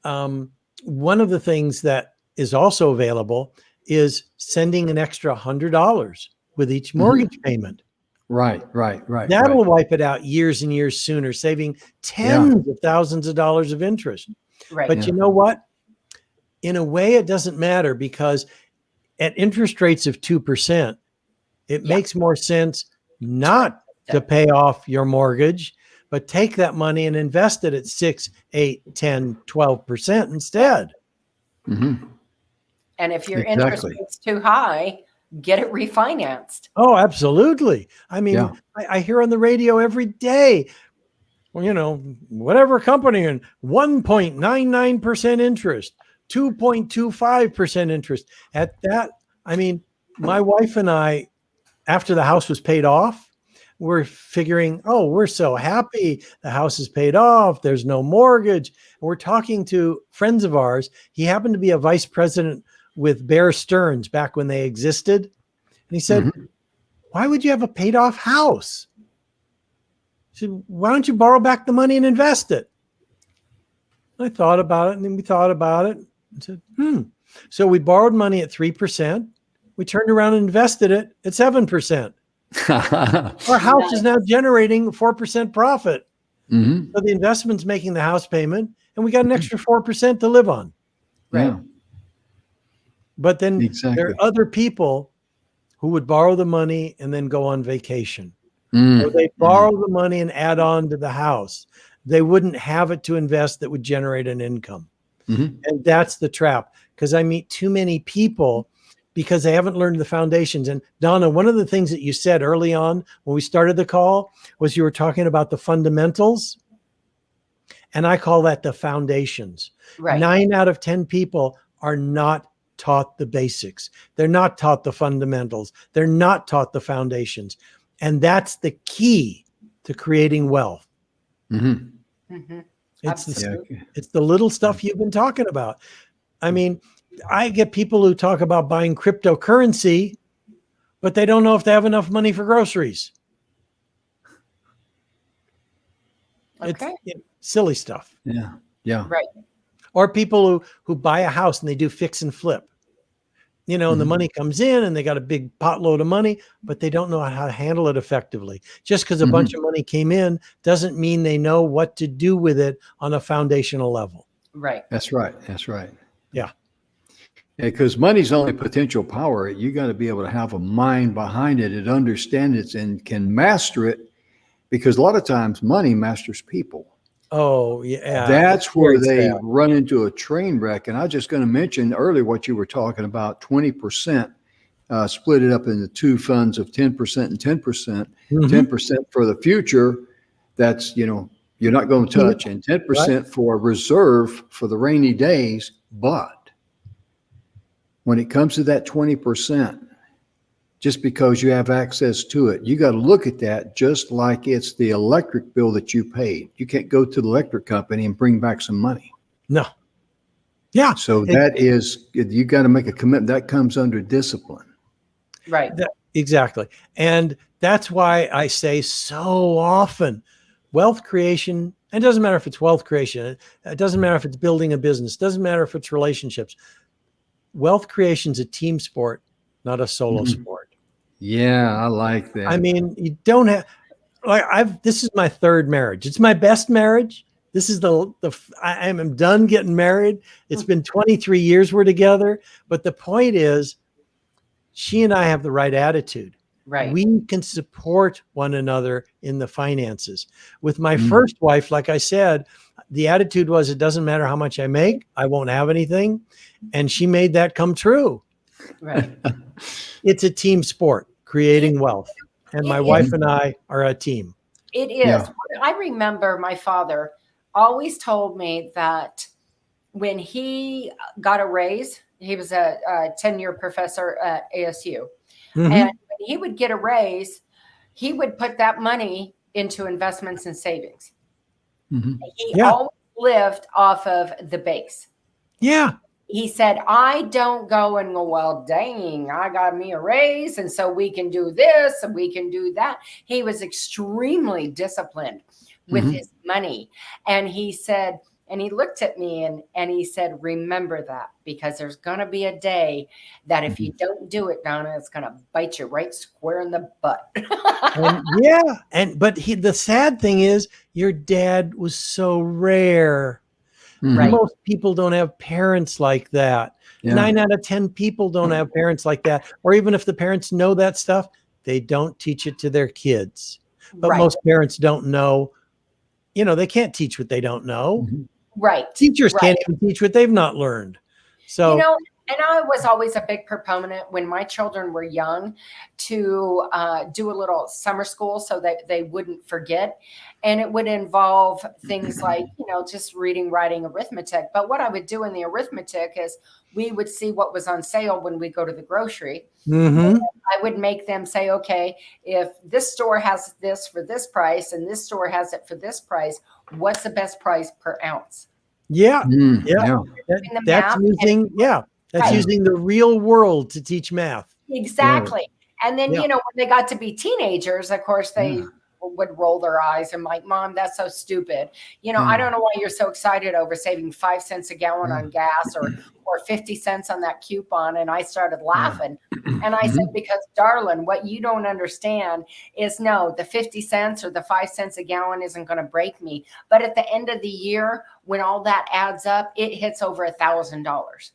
one of the things that is also available is sending an extra $100 with each mortgage payment. Right. That'll wipe it out years and years sooner, saving tens of thousands of dollars of interest. Right. But you know what? In a way, it doesn't matter, because at interest rates of 2%, it makes more sense not to pay off your mortgage, but take that money and invest it at 6, 8, 10, 12% instead. Mm-hmm. And if your interest rate's too high, get it refinanced. Oh, absolutely. I mean, I hear on the radio every day, well, you know, whatever company, and 1.99% interest, 2.25% interest. At that, I mean, my wife and I, after the house was paid off, we're figuring, oh, we're so happy. The house is paid off. There's no mortgage. We're talking to friends of ours. He happened to be a vice president with Bear Stearns back when they existed. And he said, why would you have a paid off house? He said, why don't you borrow back the money and invest it? I thought about it, and then we thought about it and said, So we borrowed money at 3%. We turned around and invested it at 7%. Our house is now generating 4% profit. So the investment's making the house payment, and we got an extra 4% to live on. Right. But then there are other people who would borrow the money and then go on vacation. Or they borrow the money and add on to the house. They wouldn't have it to invest that would generate an income. And that's the trap, because I meet too many people because they haven't learned the foundations. And Donna, one of the things that you said early on when we started the call was you were talking about the fundamentals. And I call that the foundations. 9 out of 10 people are not taught the basics. They're not taught the fundamentals. They're not taught the foundations. And that's the key to creating wealth. It's the little stuff you've been talking about. I mean, I get people who talk about buying cryptocurrency, but they don't know if they have enough money for groceries. It's silly stuff. Right. Or people who buy a house and they do fix and flip. You know, and the money comes in and they got a big potload of money, but they don't know how to handle it effectively. Just because a bunch of money came in doesn't mean they know what to do with it on a foundational level. Right. That's right. Yeah. Because money's only potential power. You got to be able to have a mind behind it and understand it and can master it, because a lot of times money masters people. Oh, yeah. That's where they run into a train wreck. And I was just going to mention earlier what you were talking about, 20%, split it up into two funds of 10% and 10%. 10% for the future, that's, you know, you're not going to touch, and 10% for reserve for the rainy days. But when it comes to that 20%, just because you have access to it, you got to look at that just like it's the electric bill that you paid. You can't go to the electric company and bring back some money. No. Yeah. So that is, you got to make a commitment. That comes under discipline. Right. Exactly. And that's why I say so often, wealth creation, and it doesn't matter if it's wealth creation, it doesn't matter if it's building a business, it doesn't matter if it's relationships. Wealth creation is a team sport, not a solo sport. Yeah, I like that. I mean, you don't have, like, this is my third marriage. It's my best marriage. This is I am done getting married. It's been 23 years we're together. But the point is, she and I have the right attitude. Right. We can support one another in the finances. With my Mm. first wife, like I said, the attitude was, it doesn't matter how much I make, I won't have anything. And she made that come true. Right. It's a team sport, creating wealth. And my It wife is. and I are a team. It is. Yeah. I remember my father always told me that when he got a raise, he was a 10-year professor at ASU. Mhm. And when he would get a raise, he would put that money into investments and savings. Mhm. He Yeah. always lived off of the base. Yeah. He said, I don't go and go, well, dang, I got me a raise. And so we can do this and we can do that. He was extremely disciplined with Mhm. his money. And he said, and he looked at me and he said, remember that, because there's going to be a day that if you don't do it, Donna, it's going to bite you right square in the butt. But the sad thing is, your dad was so rare. Mhm. Right. Most people don't have parents like that. Yeah. 9 out of 10 people don't have parents like that. Or even if the parents know that stuff, they don't teach it to their kids. But Right. most parents don't know, they can't teach what they don't know. Mhm. Right. Teachers Right. can't even teach what they've not learned. So, And I was always a big proponent when my children were young to do a little summer school so that they wouldn't forget. And it would involve things like, just reading, writing, arithmetic. But what I would do in the arithmetic is we would see what was on sale when we go to the grocery. mhm. I would make them say, okay, if this store has this for this price and this store has it for this price, what's the best price per ounce? Yeah. Mm. Yeah. Yeah. Doing the That's math that's Right. using the real world to teach math. Exactly. And then, Yeah. when they got to be teenagers, of course, they Yeah. would roll their eyes and like, Mom, that's so stupid. Yeah. I don't know why you're so excited over saving 5 cents a gallon Yeah. on gas or 50 cents on that coupon. And I started laughing. And I Mhm. said, because darling, what you don't understand is no, the 50 cents or the 5 cents a gallon isn't going to break me. But at the end of the year, when all that adds up, it hits over $1,000.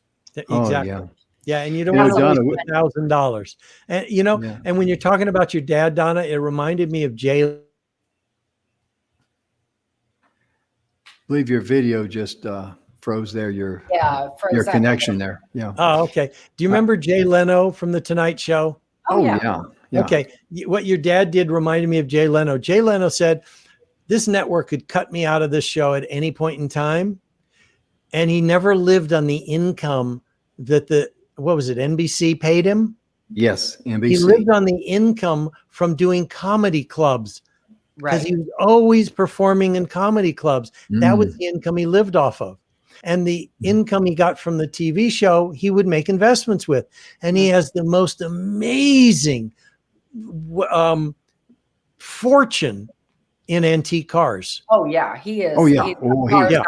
Oh, Exactly. yeah. Yeah, and you don't You know, want to lose Donna, $1,000. And yeah. and when you're talking about your dad, Donna, it reminded me of Jay. I believe your video just froze there. Your Frozen. connection there. Yeah. Oh, okay. Do you remember Jay Leno from The Tonight Show? Oh, Oh, yeah. yeah. Yeah. Okay. What your dad did reminded me of Jay Leno. Jay Leno said, this network could cut me out of this show at any point in time. And he never lived on the income that what was it, NBC paid him? Yes. He NBC. lived on the income from doing comedy clubs because Right. he was always performing in comedy clubs. That was Mm. the income he lived off of. And the income he got from the TV show, he would make investments with. And he has the most amazing fortune in antique cars. Oh, yeah. He is. Oh, yeah. He's Oh, cars yeah.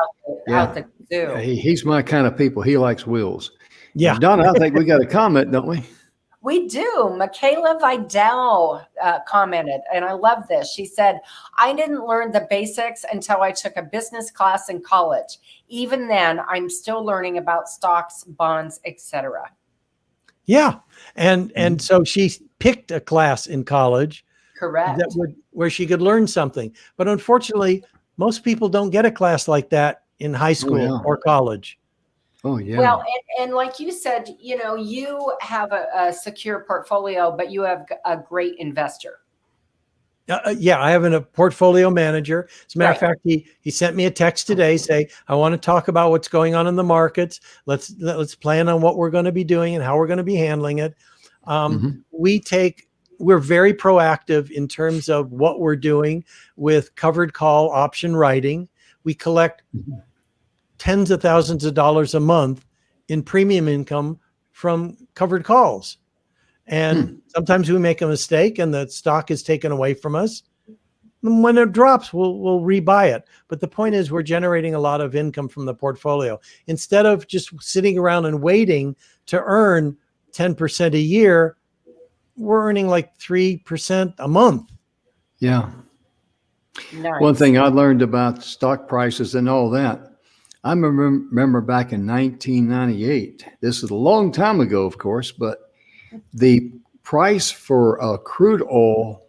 out the zoo. He's my kind of people. He likes wheels. Yeah. Donna, I think we got a comment, don't we? We do. Michaela Vidal commented, and I love this. She said, I didn't learn the basics until I took a business class in college. Even then, I'm still learning about stocks, bonds, etc. Yeah. And so she picked a class in college Correct. where she could learn something. But unfortunately, most people don't get a class like that in high school yeah. or college. Oh, yeah. Well, and like you said, you have a secure portfolio, but you have a great investor. Yeah, I have a portfolio manager. As a matter of Right. fact, he sent me a text today say, I want to talk about what's going on in the markets. Let's plan on what we're going to be doing and how we're going to be handling it. Mhm. We're very proactive in terms of what we're doing with covered call option writing. We collect tens of thousands of dollars a month in premium income from covered calls. And sometimes we make a mistake and the stock is taken away from us. And when it drops, we'll rebuy it. But the point is we're generating a lot of income from the portfolio. Instead of just sitting around and waiting to earn 10% a year, we're earning like 3% a month. Yeah. Nice. One thing I learned about stock prices and all that, I remember back in 1998, this is a long time ago, of course, but the price for crude oil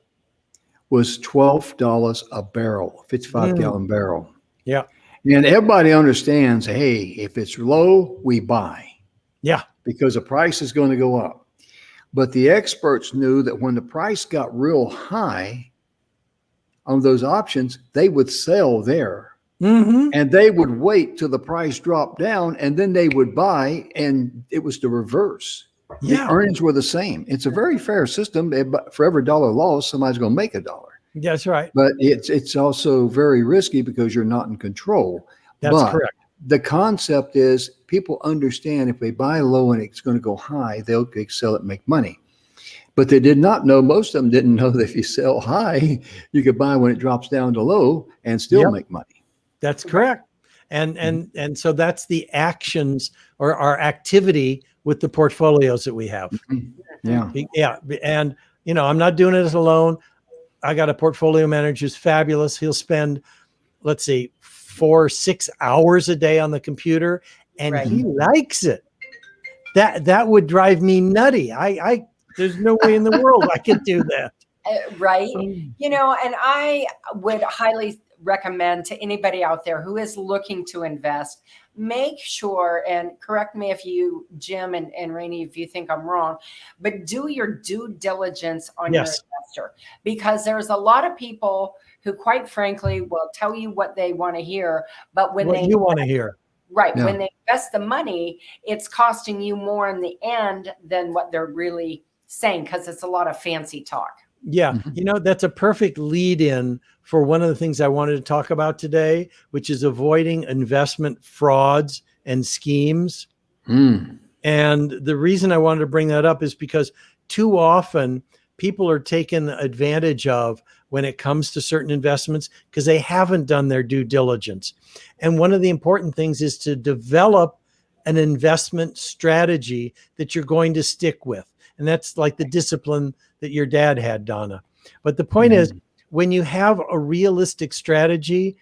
was $12 a barrel, 55-gallon barrel. Yeah. And everybody understands, hey, if it's low, we buy. Yeah. Because the price is going to go up. But the experts knew that when the price got real high on those options, they would sell there. Mm-hmm. And they would wait till the price dropped down, and then they would buy, and it was the reverse. Yeah. The earnings were the same. It's a very fair system. For every dollar lost, somebody's going to make a dollar. That's right. But it's also very risky because you're not in control. That's but correct. The concept is people understand if they buy low and it's going to go high, they'll sell it and make money. But they did not know, most of them didn't know that if you sell high, you could buy when it drops down to low and still make money. That's correct. And so that's the actions or our activity with the portfolios that we have. Yeah. Yeah. And, I'm not doing it alone. I got a portfolio manager who's fabulous. He'll spend, let's see, 4-6 hours a day on the computer, and he likes it. That would drive me nutty. There's no way in the world I could do that. Right. And I would highly recommend to anybody out there who is looking to invest, make sure, and correct me if you, Jim and Rennie, if you think I'm wrong, but do your due diligence on your investor, because there's a lot of people who, quite frankly, will tell you what they want to hear, but when what you want to hear. Right. Yeah. When they invest the money, it's costing you more in the end than what they're really saying, because it's a lot of fancy talk. Yeah. That's a perfect lead in for one of the things I wanted to talk about today, which is avoiding investment frauds and schemes. And the reason I wanted to bring that up is because too often people are taken advantage of when it comes to certain investments because they haven't done their due diligence. And one of the important things is to develop an investment strategy that you're going to stick with. And that's like the discipline that your dad had, Donna. But the point is, when you have a realistic strategy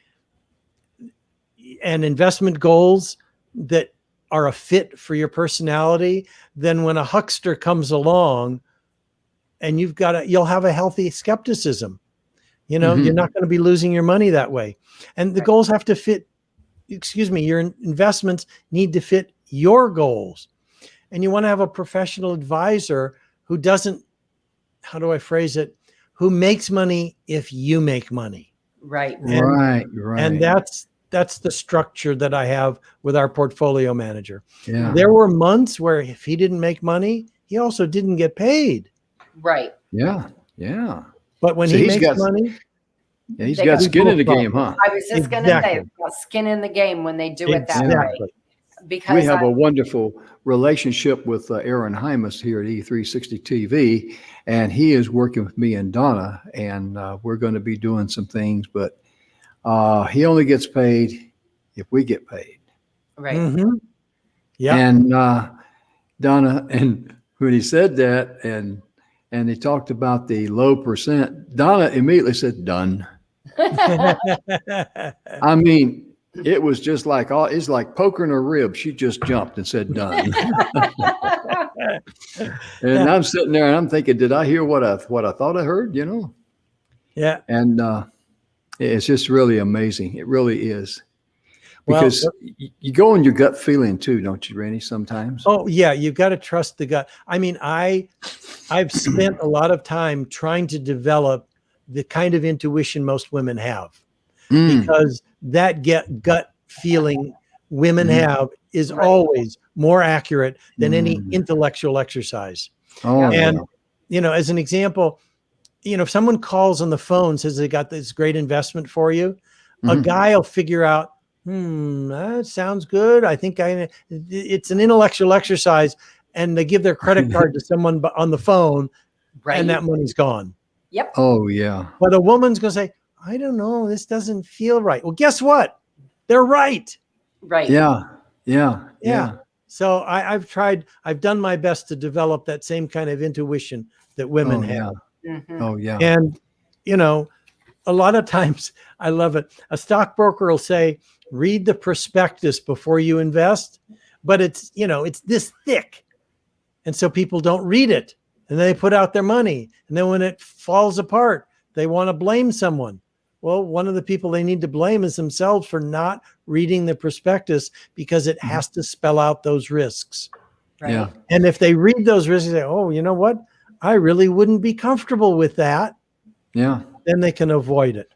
and investment goals that are a fit for your personality, then when a huckster comes along and you'll have a healthy skepticism. You're not going to be losing your money that way. And the goals have to fit, your investments need to fit your goals. And you want to have a professional advisor who doesn't, how do I phrase it? Who makes money if you make money. Right. Right. And that's the structure that I have with our portfolio manager. Yeah. There were months where if he didn't make money, he also didn't get paid. Right. Yeah. Yeah. But when he makes money, he's got skin in the game, huh? I was just going to say, skin in the game when they do it that way. Because we have a wonderful relationship with Aaron Hymas here at E360 TV, and he is working with me and Donna, and we're going to be doing some things, but he only gets paid if we get paid. Right. Mm-hmm. Yeah. And Donna, and when he said that, and he talked about the low percent, Donna immediately said, done. I mean, it was just like, it's like poking her rib. She just jumped and said, done. And I'm sitting there and I'm thinking, did I hear what I thought I heard, Yeah. And it's just really amazing. It really is. Because you go on your gut feeling too, don't you, Rennie, sometimes? Oh, yeah. You've got to trust the gut. I mean, I've spent a lot of time trying to develop the kind of intuition most women have. Because that gut feeling women have is always more accurate than any intellectual exercise. And, as an example, if someone calls on the phone, says they got this great investment for you, a guy will figure out, that sounds good. I think it's an intellectual exercise, and they give their credit card to someone on the phone, and that money's gone. Yep. Oh, yeah. But a woman's going to say, I don't know, this doesn't feel right. Well, guess what? They're right. Right. Yeah. So I've done my best to develop that same kind of intuition that women have. Mm-hmm. Oh, yeah. And, a lot of times I love it. A stockbroker will say, read the prospectus before you invest, but it's this thick. And so people don't read it. and they put out their money. And then when it falls apart, they want to blame someone. Well, one of the people they need to blame is themselves for not reading the prospectus, because it has to spell out those risks. Right. Yeah. And if they read those risks and say, oh, you know what? I really wouldn't be comfortable with that. Yeah. Then they can avoid it.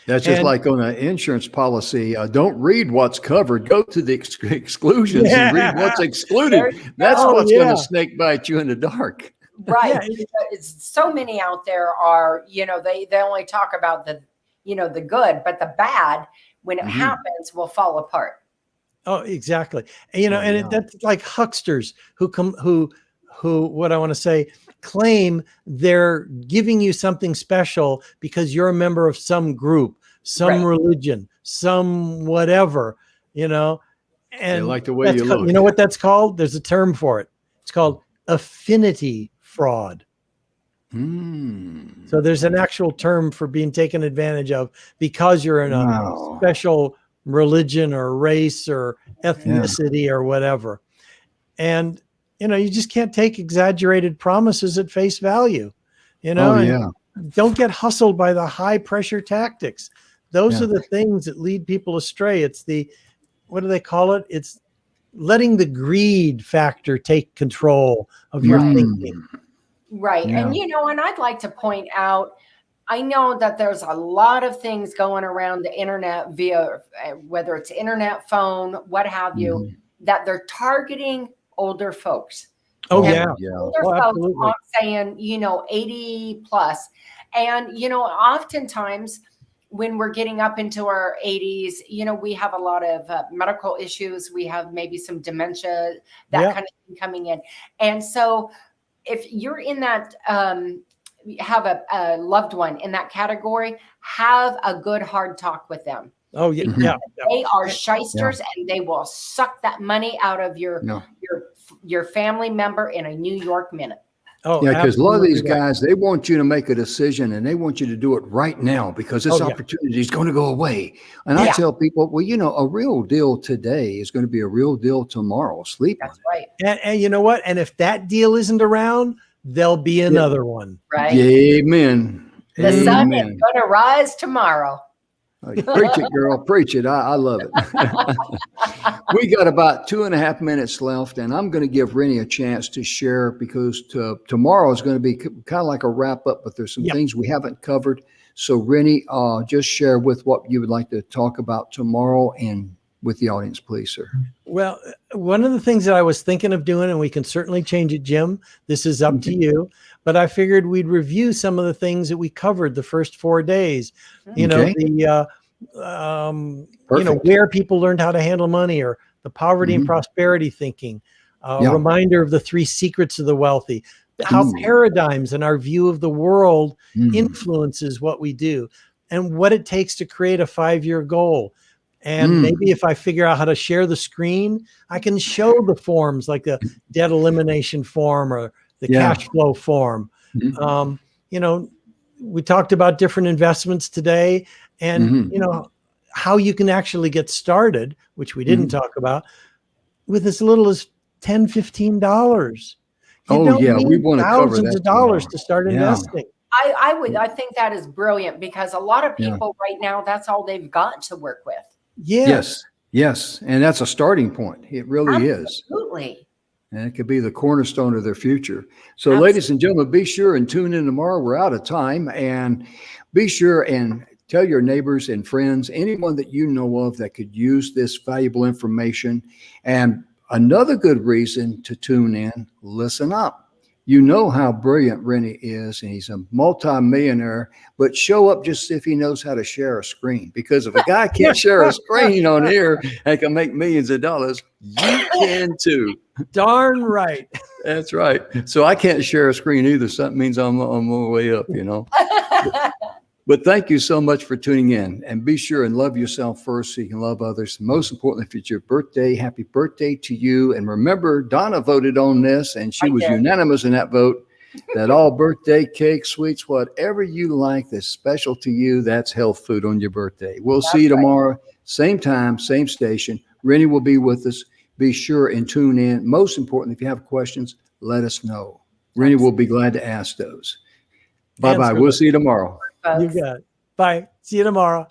That's just And- like on an insurance policy. Don't read what's covered. Go to the exclusions and read what's excluded. That's Oh, what's going yeah. to snake bite you in the dark. Right. Yeah. It's so many out there are, they only talk about the, the good, but the bad, when it happens, will fall apart. Oh, exactly. And, and yeah. that's like hucksters who what I want to say, claim they're giving you something special because you're a member of some group, some religion, some whatever, and They like the way you called, look. you know what that's called? There's a term for it. It's called affinity fraud. So there's an actual term for being taken advantage of because you're in a special religion or race or ethnicity or whatever. And, you just can't take exaggerated promises at face value, and don't get hustled by the high pressure tactics. Those are the things that lead people astray. It's what do they call it? It's letting the greed factor take control of your thinking. Right. Yeah. And, and I'd like to point out, I know that there's a lot of things going around the internet via, whether it's internet, phone, what have you, that they're targeting older folks. Oh, and yeah. Older folks, Absolutely. I'm saying, 80 plus. And, oftentimes when we're getting up into our 80s, we have a lot of medical issues. We have maybe some dementia, that kind of thing coming in. And so if you're in that, have a loved one in that category, have a good hard talk with them. Oh, yeah. They are shysters and they will suck that money out of your family member in a New York minute. Oh, yeah, because a lot of these absolutely. guys, they want you to make a decision and they want you to do it right now because this opportunity is going to go away. And I tell people, well, a real deal today is going to be a real deal tomorrow. Sleep on it. That's right. And you know what? And if that deal isn't around, there'll be another one. Right. Amen. The sun is going to rise tomorrow. Preach it, girl. Preach it. I love it. We got about 2.5 minutes left, and I'm going to give Rennie a chance to share because tomorrow is going to be kind of like a wrap up, but there's some things we haven't covered. So, Rennie, just share with what you would like to talk about tomorrow and with the audience, please, sir. Well, one of the things that I was thinking of doing, and we can certainly change it, Jim, this is up to you, but I figured we'd review some of the things that we covered the first 4 days, where people learned how to handle money, or the poverty and prosperity thinking, a reminder of the 3 secrets of the wealthy, how paradigms and our view of the world influences what we do, and what it takes to create a 5-year goal. And maybe if I figure out how to share the screen, I can show the forms like the debt elimination form or the cash flow form. We talked about different investments today and, how you can actually get started, which we didn't talk about, with as little as $10, $15. We want to cover thousands that of dollars tomorrow. to start investing. I think that is brilliant because a lot of people right now, that's all they've got to work with. Yes. And that's a starting point. It really is. Absolutely. And it could be the cornerstone of their future. So, ladies and gentlemen, be sure and tune in tomorrow. We're out of time. And be sure and tell your neighbors and friends, anyone that you know of that could use this valuable information. And another good reason to tune in, listen up. You know how brilliant Rennie is, and he's a multi-millionaire, but show up just if he knows how to share a screen. Because if a guy can't share a screen on here and can make millions of dollars, you can too. Darn right. That's right. So I can't share a screen either. So that means I'm on my way up, But thank you so much for tuning in, and be sure and love yourself first so you can love others. Most importantly, if it's your birthday, happy birthday to you. And remember, Donna voted on this, and she was unanimous in that vote, that all birthday cake, sweets, whatever you like that's special to you, that's health food on your birthday. We'll see you tomorrow, same time, same station. Rennie will be with us. Be sure and tune in. Most importantly, if you have questions, let us know. Rennie will be glad to ask those. Bye-bye. Answer We'll them. see you tomorrow. You Folks. got it. Bye. See you tomorrow.